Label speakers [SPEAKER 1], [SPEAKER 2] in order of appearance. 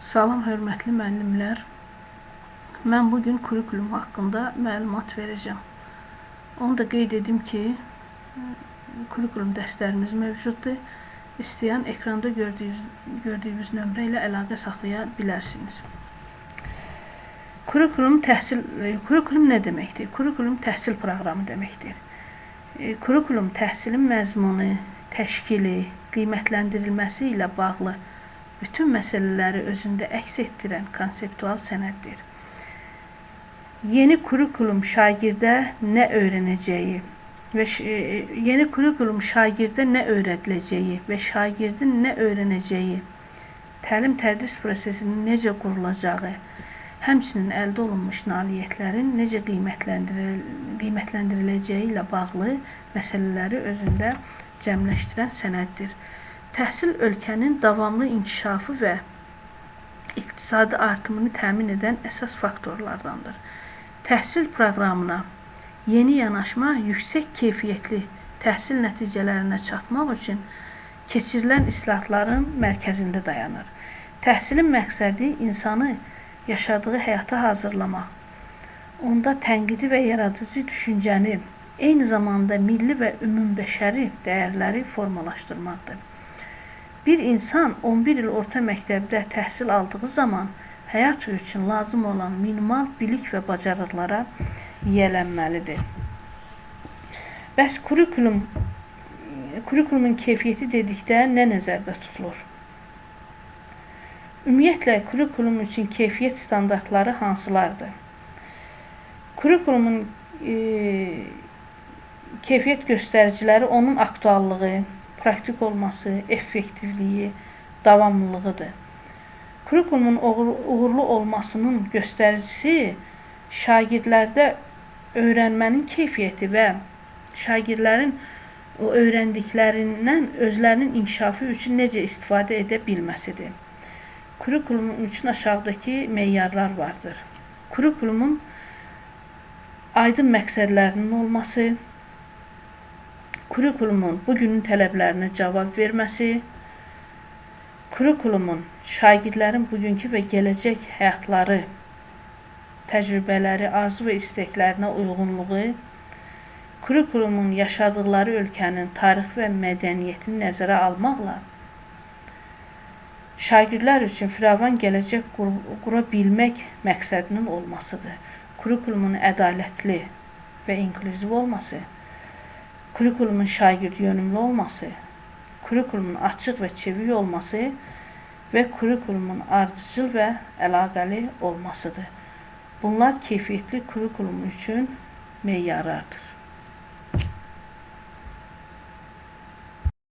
[SPEAKER 1] Salam hörmətli müəllimlər. Mən bugün kurikulum haqqında məlumat verəcəm. Onu da qeyd edim ki, kurikulum dərslərimiz mövcuddur. İstəyən ekranda gördüyünüz nömrə ilə əlaqə saxlaya bilərsiniz. Kurikulum nə deməkdir? Kurikulum təhsil proqramı deməkdir. Kurikulum təhsilin məzmunu, təşkili, qiymətləndirilməsi ilə bağlı bütün məsələləri özündə əks etdirən konseptual sənəddir. Yeni kurikulum şagirdə nə öyrənəcəyi və yeni kurikulum şagirdə nə öyrədiləcəyi və şagirdin nə öyrənəcəyi, təlim-tədris prosesinin necə qurulacağı, həmçinin əldə olunmuş nailiyyətlərin necə qiymətləndiriləcəyi ilə bağlı məsələləri özündə cəmləşdirən sənəddir. Təhsil ölkənin davamlı inkişafı və iqtisadi artımını təmin edən əsas faktorlardandır. Təhsil proqramına yeni yanaşma yüksək keyfiyyətli təhsil nəticələrinə çatmaq üçün keçirilən islahatların mərkəzində dayanır. Təhsilin məqsədi insanı yaşadığı həyata hazırlamaq, onda tənqidi və yaradıcı düşüncəni, eyni zamanda milli və ümumbəşəri dəyərləri formalaşdırmaqdır. Bir insan 11 il orta məktəbdə təhsil aldığı zaman həyat üçün lazım olan minimal bilik və bacarıqlara yiyələnməlidir. Bəs kurikulumun keyfiyyəti dedikdə nə nəzərdə tutulur? Ümumiyyətlə, kurikulum üçün keyfiyyət standartları hansılardır? Kurikulumun keyfiyyət göstəriciləri onun aktuallığı, praktik olması, effektivliyi, davamlılığıdır. Kurikulumun uğurlu olmasının göstəricisi şagirdlərdə öyrənmənin keyfiyyəti və şagirdlərin o öyrəndiklərindən özlərinin inkişafı üçün necə istifadə edə bilməsidir. Kurikulumun üçün aşağıdakı meyarlar vardır. Kurikulumun aydın məqsədlərinin olması, kurikulumun bugünün tələblərinə cavab verməsi, kurikulumun şagirdlərin bugünkü və gələcək həyatları, təcrübələri, arzu və istəklərinə uyğunluğu, kurikulumun yaşadıqları ölkənin tarixi və mədəniyyətini nəzərə almaqla şagirdlər üçün firavan gələcək qura bilmək məqsədinin olmasıdır. Kurikulumun ədalətli və inklüziv olması, kurikulumun şagird yönümlü olması, kurikulumun açıq və çevik olması və kurikulumun ardıcıl və əlaqəli olmasıdır. Bunlar keyfiyyətli kurikulum üçün meyarlardır.